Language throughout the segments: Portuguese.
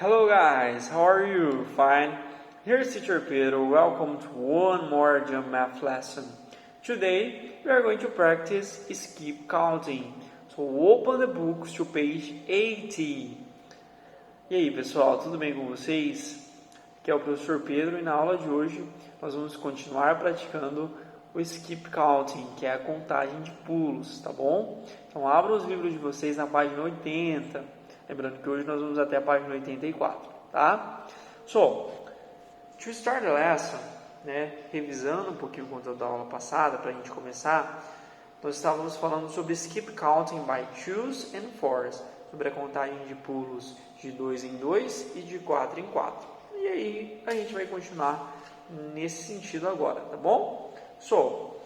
Hello guys, how are you? Fine? Here's Teacher Pedro. Welcome to one more Jump Math lesson. Today we are going to practice skip counting. So open the books to page 80. E aí pessoal, tudo bem com vocês? Aqui é o professor Pedro e na aula de hoje nós vamos continuar praticando o skip counting, que é a contagem de pulos, tá bom? Então abram os livros de vocês na página 80. Lembrando que hoje nós vamos até a página 84, tá? So, to start the lesson, revisando um pouquinho o conteúdo da aula passada, para a gente começar, nós estávamos falando sobre skip counting by twos and fours, sobre a contagem de pulos de 2 em 2 e de 4 em 4. E aí, a gente vai continuar nesse sentido agora, tá bom? So,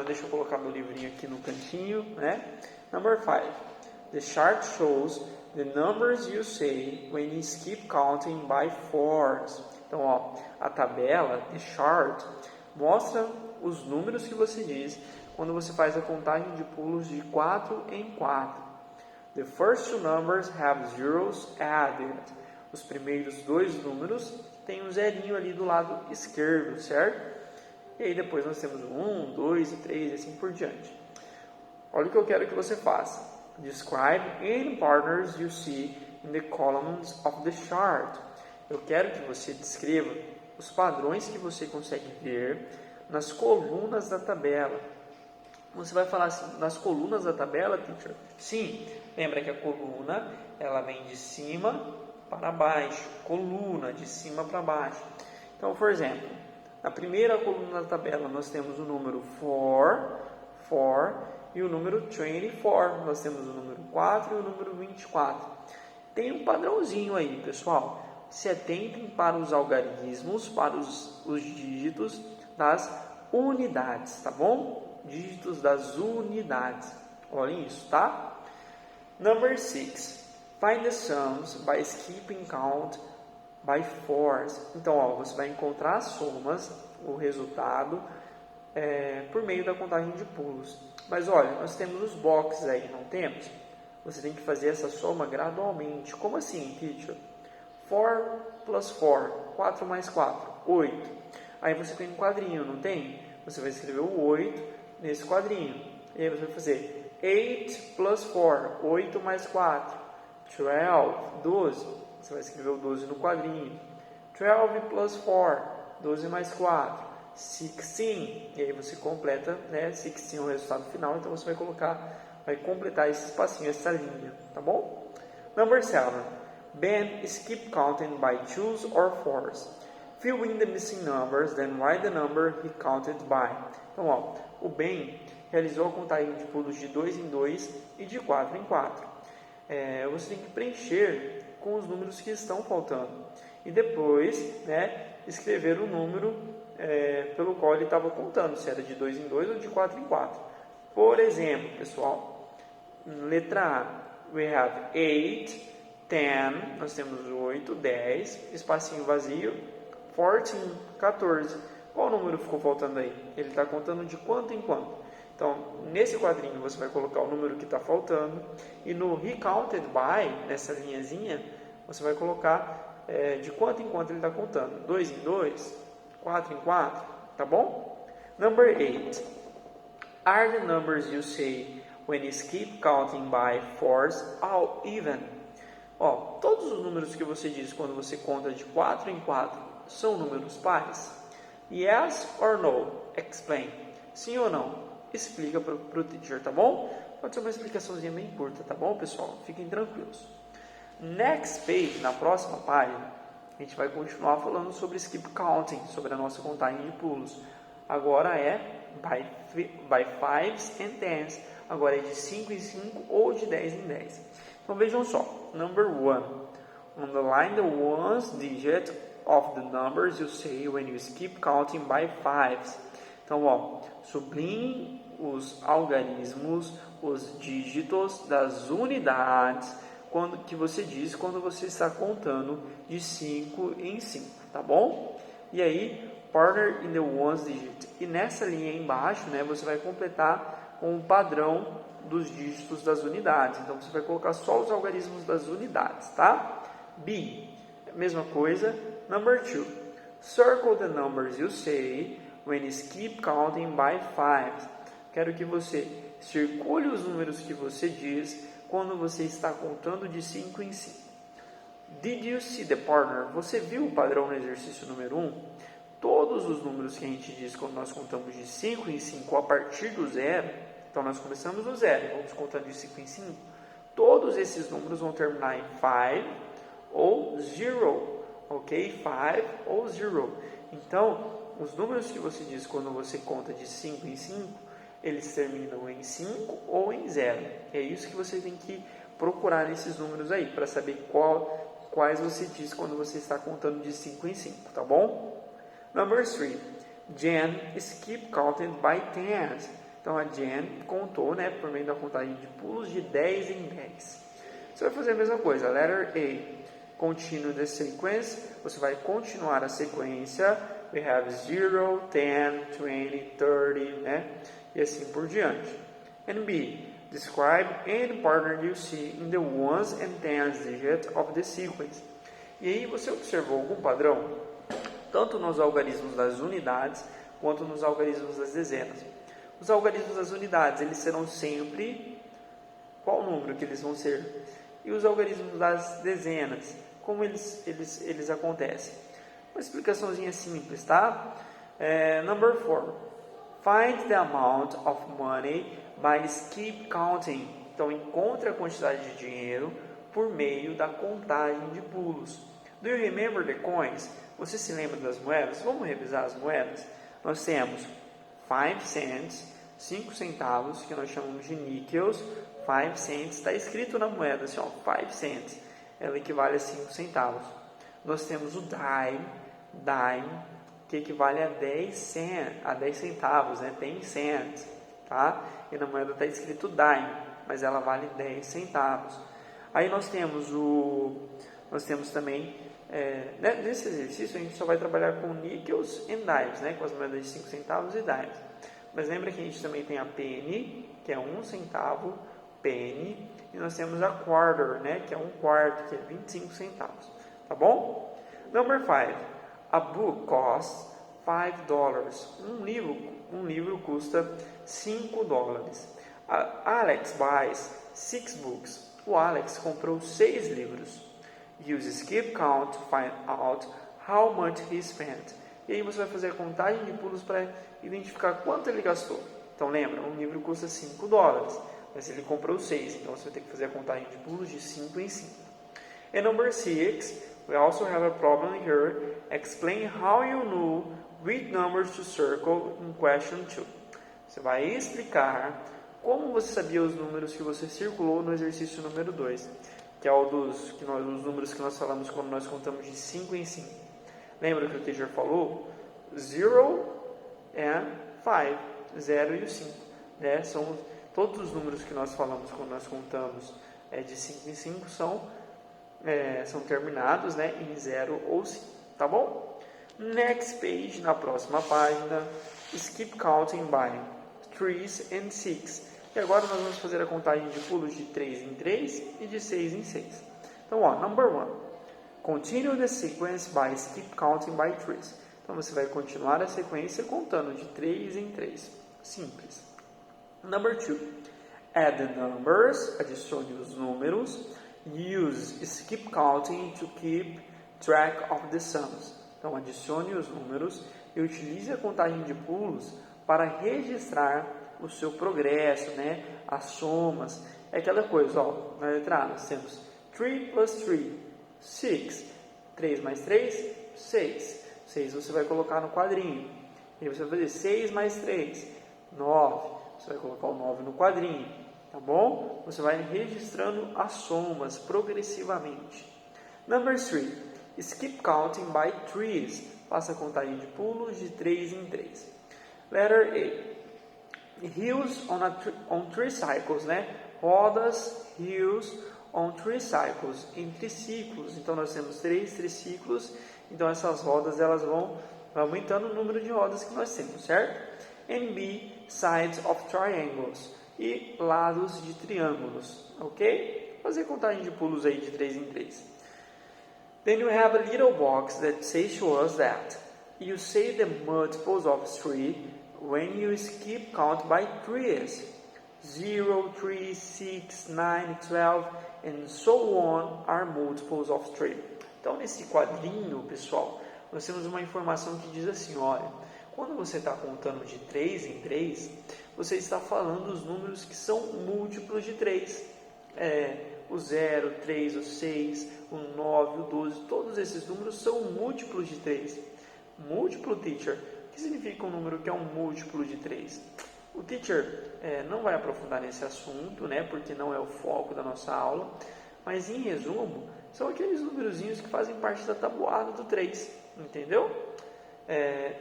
deixa eu colocar meu livrinho aqui no cantinho, Number 5. The chart shows the numbers you say when you skip counting by fours. Então, a tabela, the chart, mostra os números que você diz quando você faz a contagem de pulos de 4 em 4. The first two numbers have zeros added. Os primeiros dois números têm um zerinho ali do lado esquerdo, certo? E aí depois nós temos 1, 2 e 3 e assim por diante. Olha o que eu quero que você faça. Describe any partners you see in the columns of the chart. Eu quero que você descreva os padrões que você consegue ver nas colunas da tabela. Você vai falar assim, nas colunas da tabela, teacher? Sim, lembra que a coluna, ela vem de cima para baixo. Coluna, de cima para baixo. Então, por exemplo, na primeira coluna da tabela, nós temos o número 4, e o número 24. Nós temos o número 4 e o número 24. Tem um padrãozinho aí, pessoal. Se atentem para os algarismos, para os dígitos das unidades, tá bom? Dígitos das unidades. Olhem isso, tá? Number 6. Find the sums by skipping count by fours. Então, você vai encontrar as somas, o resultado, por meio da contagem de pulos. Mas olha, nós temos os boxes aí, não temos? Você tem que fazer essa soma gradualmente. Como assim, teacher? 4 plus 4, 4 mais 4, 8. Aí você tem um quadrinho, não tem? Você vai escrever o 8 nesse quadrinho. E aí você vai fazer 8 plus 4, 8 mais 4, 12, 12. Você vai escrever o 12 no quadrinho. 12 plus 4, 12 mais 4. 16, e aí você completa, 16 é o resultado final, então você vai completar esse espacinho, essa linha, tá bom? Number 7. Ben skip counting by twos or fours. Fill in the missing numbers, then write the number he counted by. Então, o Ben realizou a contagem de pulos de 2 em 2 e de 4 em 4. Você tem que preencher com os números que estão faltando. E depois, escrever o número pelo qual ele estava contando, se era de 2 em 2 ou de 4 em 4. Por exemplo, pessoal, letra A, we have 8, 10, nós temos 8, 10, espacinho vazio, 14, 14. Qual número ficou faltando aí? Ele está contando de quanto em quanto. Então, nesse quadrinho você vai colocar o número que está faltando, e no he counted by, nessa linhazinha, você vai colocar de quanto em quanto ele está contando. 2 em 2, 4 em 4, tá bom? Number 8. Are the numbers you say when you skip counting by fours all even? Todos os números que você diz quando você conta de 4 em 4 são números pares? Yes or no? Explain. Sim ou não? Explica para o teacher, tá bom? Pode ser uma explicaçãozinha bem curta, tá bom, pessoal? Fiquem tranquilos. Next page, na próxima página, a gente vai continuar falando sobre skip counting, sobre a nossa contagem de pulos. Agora é by fives and tens. Agora é de 5 em 5 ou de 10 em 10. Então vejam só. Number 1. Underline the ones digit of the numbers you say when you skip counting by fives. Então, sublinhe os algarismos, os dígitos das unidades que você diz quando você está contando de 5 em 5, tá bom? E aí, partner in the ones digit. E nessa linha aí embaixo, você vai completar com o padrão dos dígitos das unidades. Então, você vai colocar só os algarismos das unidades, tá? B. Mesma coisa. Number 2. Circle the numbers you say when you keep counting by 5. Quero que você circule os números que você diz quando você está contando de 5 em 5. Did you see the partner? Você viu o padrão no exercício número 1? Todos os números que a gente diz quando nós contamos de 5 em 5 a partir do zero, então nós começamos do zero, vamos contando de 5 em 5, todos esses números vão terminar em 5 ou 0, ok? 5 ou 0. Então, os números que você diz quando você conta de 5 em 5, eles terminam em 5 ou em 0. É isso que você tem que procurar nesses números aí, para saber quais você diz quando você está contando de 5 em 5, tá bom? Number 3. Jen skip counting by 10. Então, a Jen contou, né, por meio da contagem de pulos de 10 em 10. Você vai fazer a mesma coisa. Letter A. Continue the sequence. Você vai continuar a sequência. We have 0, 10, 20, 30, né? E assim por diante. And B. Describe any partner you see in the ones and tens digit of the sequence. E aí, você observou algum padrão? Tanto nos algarismos das unidades, quanto nos algarismos das dezenas. Os algarismos das unidades, eles serão sempre... Qual número que eles vão ser? E os algarismos das dezenas, como eles acontecem? Uma explicaçãozinha simples, tá? Number 4. Find the amount of money by skip counting. Então, encontre a quantidade de dinheiro por meio da contagem de pulos. Do you remember the coins? Você se lembra das moedas? Vamos revisar as moedas? Nós temos 5 cents, 5 centavos, que nós chamamos de nickels. 5 cents, está escrito na moeda assim, ó, 5 cents. Ela equivale a 5 centavos. Nós temos o dime, que equivale a 10 centavos, né? 10 cents, tá? E na moeda está escrito dime, mas ela vale 10 centavos. Aí nós temos também, nesse exercício a gente só vai trabalhar com nickels e dimes, né? Com as moedas de 5 centavos e dimes. Mas lembra que a gente também tem a penny, que é 1 centavo, penny, e nós temos a quarter, né? Que é 1 quarto, que é 25 centavos. Tá bom? Number 5. A book costs $5. Um livro custa $5. Alex buys 6 books. O Alex comprou 6 livros. Use skip count to find out how much he spent. E aí você vai fazer a contagem de pulos para identificar quanto ele gastou. Então lembra, um livro custa $5, mas ele comprou 6, então você vai ter que fazer a contagem de pulos de 5 em 5. And number 6, we also have a problem here. Explain how you knew which numbers to circle in question 2. Você vai explicar como você sabia os números que você circulou no exercício número 2, que é os números que nós falamos quando nós contamos de 5 em 5. Lembra que o teacher falou? 0 and 5, 0 e o 5. Né? São todos os números que nós falamos quando nós contamos de 5 em 5 são terminados, né, em 0 ou 5. Tá bom? Next page, na próxima página, skip counting by 3 and 6. E agora nós vamos fazer a contagem de pulos de 3 em 3 e de 6 em 6. Então, number 1. Continue the sequence by skip counting by 3. Então, você vai continuar a sequência contando de 3 em 3. Simples. Number 2. Add the numbers. Adicione os números. Use skip counting to keep track of the sums. Então, adicione os números e utilize a contagem de pulos para registrar o seu progresso, né? As somas. É aquela coisa, ó, na letra A nós temos 3 plus 3, 6. 3 mais 3, 6. 6 você vai colocar no quadrinho. E você vai fazer 6 mais 3, 9. Você vai colocar o 9 no quadrinho. Tá bom? Você vai registrando as somas progressivamente. Number 3. Skip counting by 3. Faça a contagem de pulos de 3 em 3. Letter A. Hills on 3 cycles, né? Rodas, hills on 3 cycles, em triciclos. Então nós temos 3 triciclos. Então essas rodas elas vão aumentando o número de rodas que nós temos, certo? And B, sides of triangles, e lados de triângulos, ok? Fazer contagem de pulos aí de 3 em 3. Then you have a little box that says to us that you say the multiples of 3 when you skip count by 3's. 0, 3, 6, 9, 12, and so on are multiples of 3. Então, nesse quadrinho, pessoal, nós temos uma informação que diz assim, olha, quando você está contando de 3 em 3, você está falando os números que são múltiplos de 3. O 0, o 3, o 6, o 9, o 12, todos esses números são múltiplos de 3. Múltiplo, teacher, o que significa um número que é um múltiplo de 3? O teacher não vai aprofundar nesse assunto, né, porque não é o foco da nossa aula, mas em resumo, são aqueles numerozinhos que fazem parte da tabuada do 3, entendeu?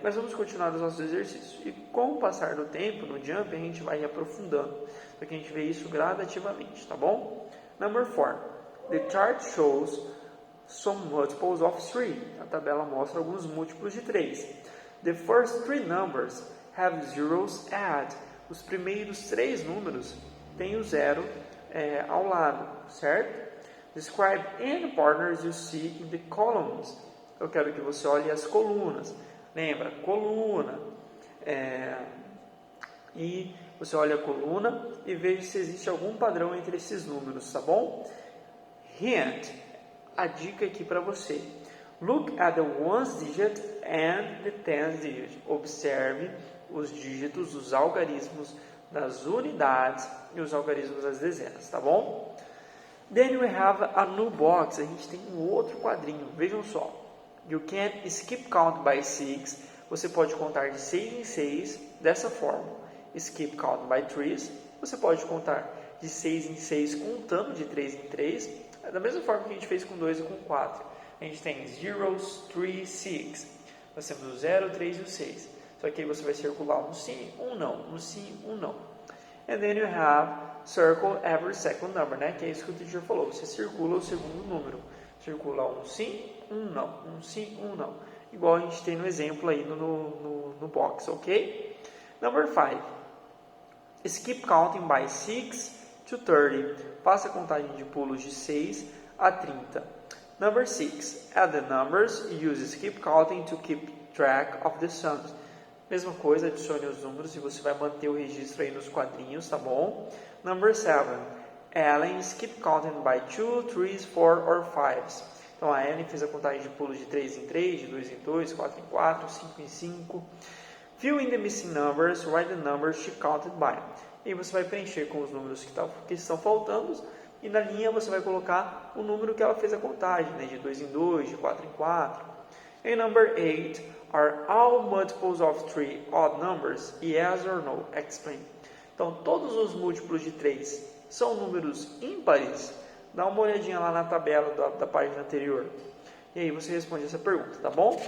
Nós vamos continuar os nossos exercícios e com o passar do tempo, no Jump, a gente vai aprofundando, para que a gente vê isso gradativamente, tá bom? Number 4. The chart shows some multiples of 3. A tabela mostra alguns múltiplos de 3. The first 3 numbers have zeros add. Os primeiros 3 números têm o 0 ao lado, certo? Describe any partners you see in the columns. Eu quero que você olhe as colunas. Lembra? Coluna. E você olha a coluna e veja se existe algum padrão entre esses números, tá bom? Hint. A dica aqui para você. Look at the ones digit and the tens digit. Observe os dígitos, os algarismos das unidades e os algarismos das dezenas, tá bom? Then we have a new box. A gente tem um outro quadrinho. Vejam só. You can skip count by 6. Você pode contar de 6 em 6 dessa forma. Skip count by 3. Você pode contar de 6 em 6 contando de 3 em 3. Da mesma forma que a gente fez com 2 e com 4. A gente tem zeros, 3, 6. Nós temos o 0, 3 e o 6. Só que aí você vai circular um sim, um não, um sim, um não. And then you have circle every second number, né? Que é isso que o teacher falou. Você circula o segundo número. Circula um sim, um não. Um sim, um não. Igual a gente tem no exemplo aí no box, ok? Number 5. Skip counting by 6 to 30. Faça a contagem de pulos de 6 a 30. Number 6. Add the numbers. Use skip counting to keep track of the sums. Mesma coisa, adicione os números e você vai manter o registro aí nos quadrinhos, tá bom? Number 7. Ellen skip counting by 2, 3, 4 or 5. Então a Ellen fez a contagem de pulos de 3 em 3, de 2 em 2, 4 em 4, 5 em 5. Fill in the missing numbers, write the numbers she counted by. E você vai preencher com os números que estão faltando e na linha você vai colocar o número que ela fez a contagem, né? De 2 em 2, de 4 em 4. And number 8, are all multiples of 3 odd numbers? Yes or no? Explain. Então, todos os múltiplos de 3 são números ímpares? Dá uma olhadinha lá na tabela da página anterior. E aí você responde essa pergunta, tá bom?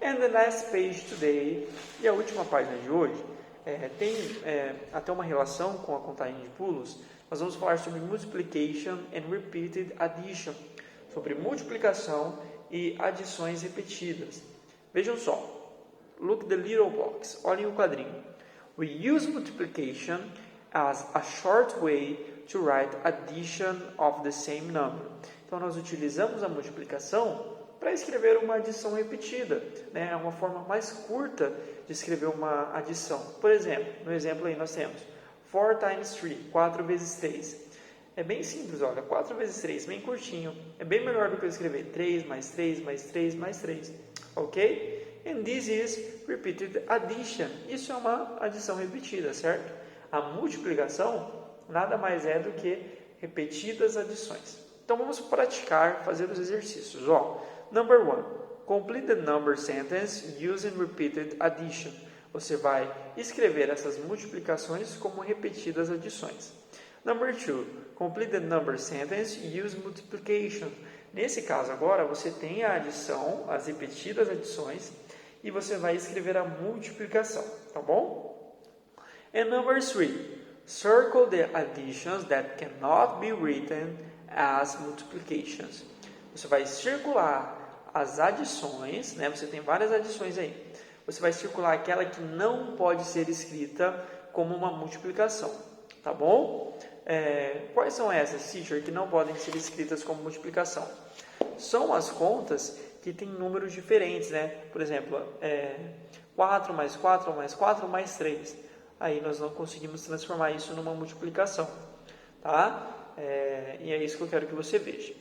And the last page today, e a última página de hoje, tem até uma relação com a contagem de pulos. Nós vamos falar sobre multiplication and repeated addition. Sobre multiplicação e adições repetidas. Vejam só. Look the little box. Olhem o quadrinho. We use multiplication as a short way to write addition of the same number. Então, nós utilizamos a multiplicação para escrever uma adição repetida. É uma forma mais curta de escrever uma adição. Por exemplo, no exemplo aí nós temos 4 times 3, 4 vezes 3. É bem simples, olha, 4 vezes 3, bem curtinho. É bem melhor do que eu escrever 3 mais 3 mais 3 mais 3. Ok? And this is repeated addition. Isso é uma adição repetida, certo? A multiplicação nada mais é do que repetidas adições. Então vamos praticar, fazer os exercícios. Number 1. Complete the number sentence using repeated addition. Você vai escrever essas multiplicações como repetidas adições. Number 2. Complete the number sentence, use multiplication. Nesse caso agora, você tem a adição, as repetidas adições, e você vai escrever a multiplicação, tá bom? And number 3. Circle the additions that cannot be written as multiplications. Você vai circular as adições, né? Você tem várias adições aí. Você vai circular aquela que não pode ser escrita como uma multiplicação, tá bom? Quais são essas, teacher, que não podem ser escritas como multiplicação? São as contas que têm números diferentes, né? Por exemplo, 4 mais 4 mais 4 mais 3. Aí nós não conseguimos transformar isso numa multiplicação, tá? E é isso que eu quero que você veja.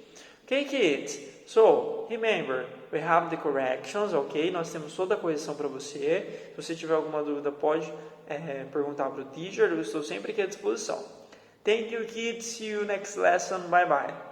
Ok, kids? So, remember, we have the corrections, ok? Nós temos toda a correção para você. Se você tiver alguma dúvida, pode perguntar para o teacher. Eu estou sempre aqui à disposição. Thank you, kids. See you next lesson. Bye, bye.